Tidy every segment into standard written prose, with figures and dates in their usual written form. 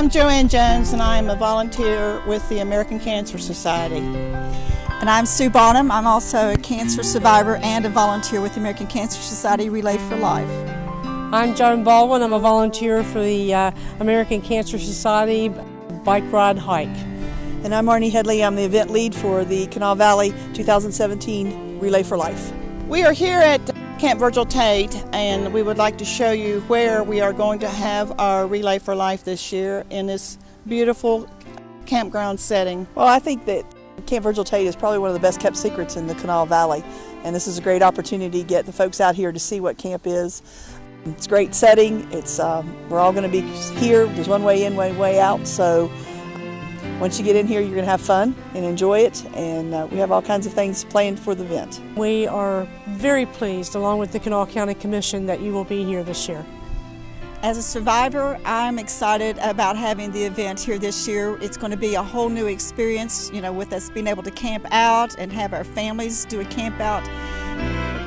I'm Joanne Jones, and I'm a volunteer with the American Cancer Society. And I'm Sue Bonham. I'm also a cancer survivor and a volunteer with the American Cancer Society Relay for Life. I'm Joan Baldwin. I'm a volunteer for the American Cancer Society Bike Ride Hike. And I'm Marnie Headley. I'm the event lead for the Kanawha Valley 2017 Relay for Life. We are here at Camp Virgil Tate, and we would like to show you where we are going to have our Relay for Life this year in this beautiful campground setting. Well, I think that Camp Virgil Tate is probably one of the best kept secrets in the Kanawha Valley, and this is a great opportunity to get the folks out here to see what camp is. It's a great setting. We're all going to be here. There's one way in, one way out, so once you get in here, you're going to have fun and enjoy it, and we have all kinds of things planned for the event. We are very pleased, along with the Kanawha County Commission, that you will be here this year. As a survivor, I'm excited about having the event here this year. It's going to be a whole new experience, with us being able to camp out and have our families do a camp out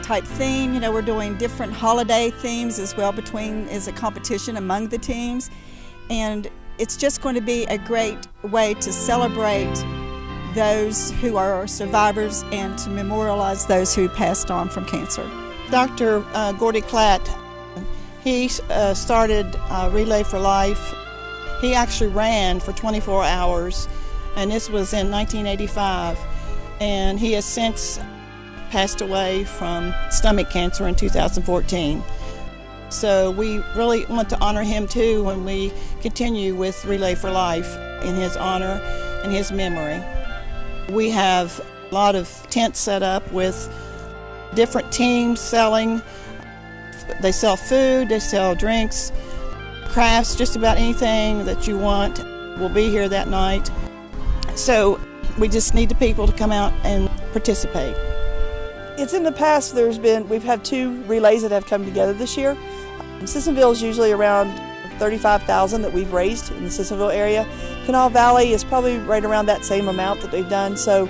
type theme. We're doing different holiday themes as well as a competition among the teams. And it's just going to be a great way to celebrate those who are survivors and to memorialize those who passed on from cancer. Dr. Gordy Klatt, he started Relay for Life. He actually ran for 24 hours, and this was in 1985. And he has since passed away from stomach cancer in 2014. So we really want to honor him too when we continue with Relay for Life in his honor and his memory. We have a lot of tents set up with different teams selling. They sell food, they sell drinks, crafts, just about anything that you want will be here that night. So we just need the people to come out and participate. It's in the past, we've had 2 relays that have come together this year. Sissonville is usually around $35,000 that we've raised in the Sissonville area. Kanawha Valley is probably right around that same amount that they've done. So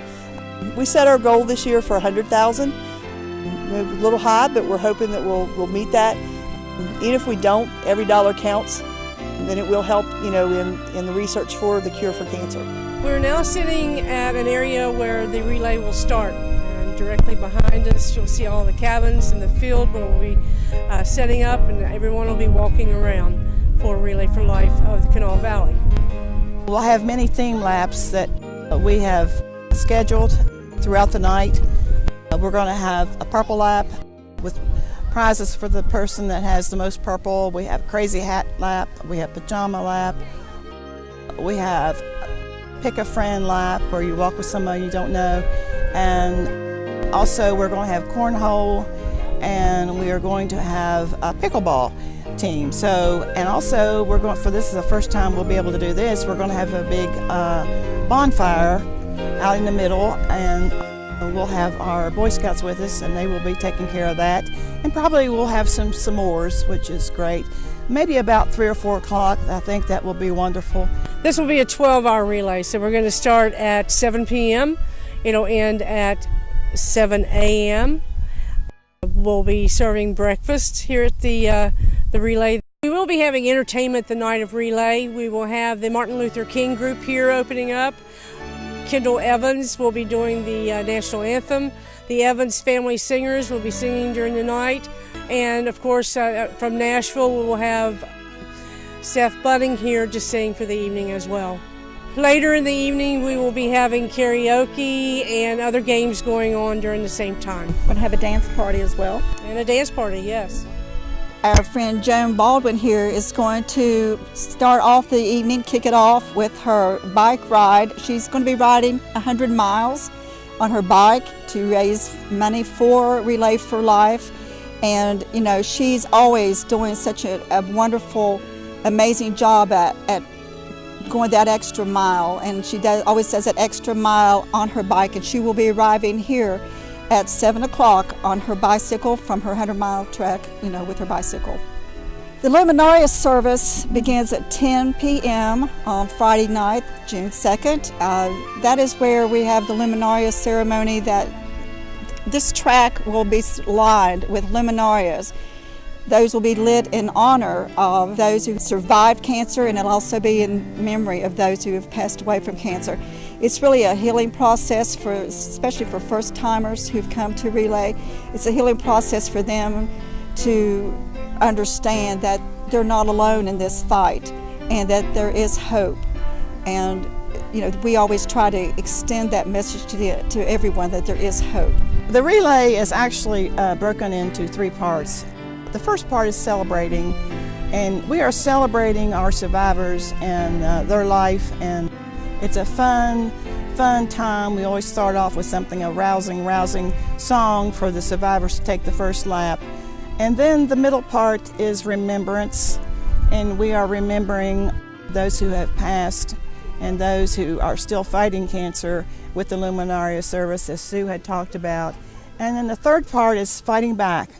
we set our goal this year for $100,000. We're a little high, but we're hoping that we'll meet that. Even if we don't, every dollar counts. Then it will help, in the research for the cure for cancer. We're now sitting at an area where the relay will start. And directly behind us, you'll see all the cabins in the field where we'll be setting up, and everyone will be walking around for Relay for Life of the Kanawha Valley. We'll have many theme laps that we have scheduled throughout the night. We're going to have a purple lap with prizes for the person that has the most purple. We have crazy hat lap. We have pajama lap. We have pick a friend lap where you walk with somebody you don't know. And also we're going to have cornhole, and we are going to have a pickleball team. And also this is the first time we'll be able to do this. We're going to have a big bonfire out in the middle, and we'll have our Boy Scouts with us, and they will be taking care of that. And probably we'll have some s'mores, which is great. Maybe about 3 or 4 o'clock. I think that will be wonderful. This will be a 12-hour relay, so we're going to start at 7 p.m. It'll end at 7 a.m. We'll be serving breakfast here at the relay. We will be having entertainment the night of relay. We will have the Martin Luther King group here opening up. Kendall Evans will be doing the national anthem. The Evans Family Singers will be singing during the night. And of course, from Nashville, we will have Seth Budding here to sing for the evening as well. Later in the evening, we will be having karaoke and other games going on during the same time. We're going to have a dance party as well. And a dance party, yes. Our friend Joan Baldwin here is going to start off the evening, kick it off with her bike ride. She's going to be riding 100 miles on her bike to raise money for Relay for Life. And, she's always doing such a wonderful, amazing job at going that extra mile. And she always does that extra mile on her bike. And she will be arriving here at 7 o'clock on her bicycle from her 100-mile trek, with her bicycle. The Luminaria service begins at 10 p.m. on Friday night, June 2nd. That is where we have the Luminaria ceremony. That this track will be lined with luminarias. Those will be lit in honor of those who survived cancer, and it'll also be in memory of those who have passed away from cancer. It's really a healing process, especially for first-timers who've come to Relay. It's a healing process for them to understand that they're not alone in this fight and that there is hope. And we always try to extend that message to everyone, that there is hope. The relay is actually broken into 3 parts. The first part is celebrating, and we are celebrating our survivors and their life, and it's a fun time. We always start off with something, a rousing song for the survivors to take the first lap. And then the middle part is remembrance, and we are remembering those who have passed and those who are still fighting cancer with the Luminaria service, as Sue had talked about. And then the third part is fighting back.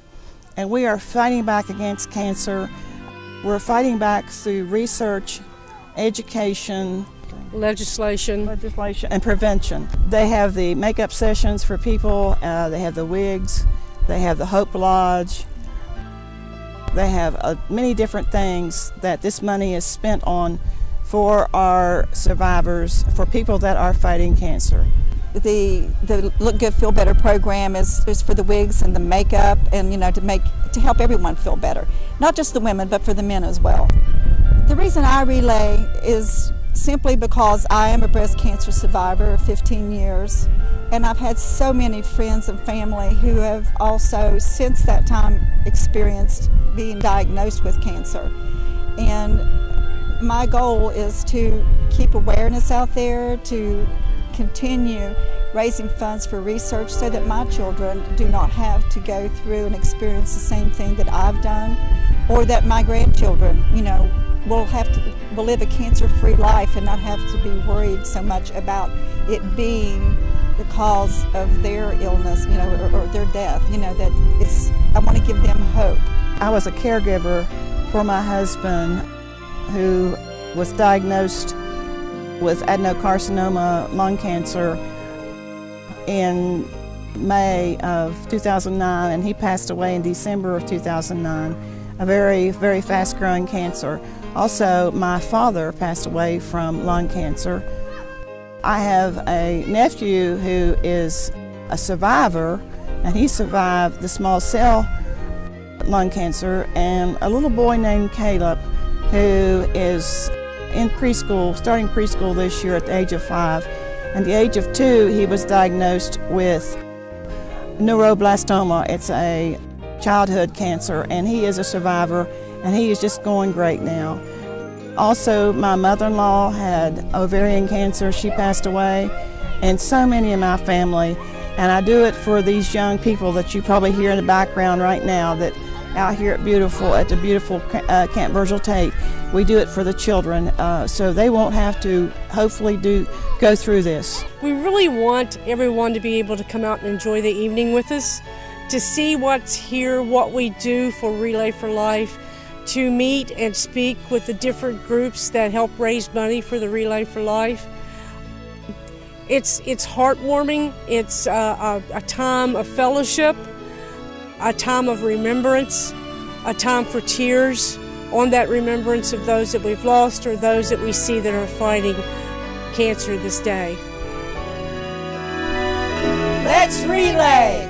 And we are fighting back against cancer. We're fighting back through research, education, legislation, and prevention. They have the makeup sessions for people, they have the wigs, they have the Hope Lodge. They have many different things that this money is spent on for our survivors, for people that are fighting cancer. The Look Good, Feel Better program is for the wigs and the makeup, and to help everyone feel better, not just the women, but for the men as well. The reason I relay is simply because I am a breast cancer survivor of 15 years, and I've had so many friends and family who have also since that time experienced being diagnosed with cancer. And my goal is to keep awareness out there, to continue raising funds for research so that my children do not have to go through and experience the same thing that I've done, or that my grandchildren, will live a cancer-free life and not have to be worried so much about it being the cause of their illness, or their death. I want to give them hope. I was a caregiver for my husband who was diagnosed with adenocarcinoma lung cancer in May of 2009, and he passed away in December of 2009, a very, very fast-growing cancer. Also, my father passed away from lung cancer. I have a nephew who is a survivor, and he survived the small cell lung cancer, and a little boy named Caleb who is in preschool, starting preschool this year at the age of 5. At the age of 2, he was diagnosed with neuroblastoma. It's a childhood cancer, and he is a survivor, and he is just going great now. Also, my mother-in-law had ovarian cancer. She passed away, and so many in my family. And I do it for these young people that you probably hear in the background right now, that out here at the beautiful Camp Virgil Tate. We do it for the children, so they won't have to hopefully go through this. We really want everyone to be able to come out and enjoy the evening with us, to see what's here, what we do for Relay for Life, to meet and speak with the different groups that help raise money for the Relay for Life. It's heartwarming. It's a time of fellowship, a time of remembrance, a time for tears on that remembrance of those that we've lost or those that we see that are fighting cancer this day. Let's relay!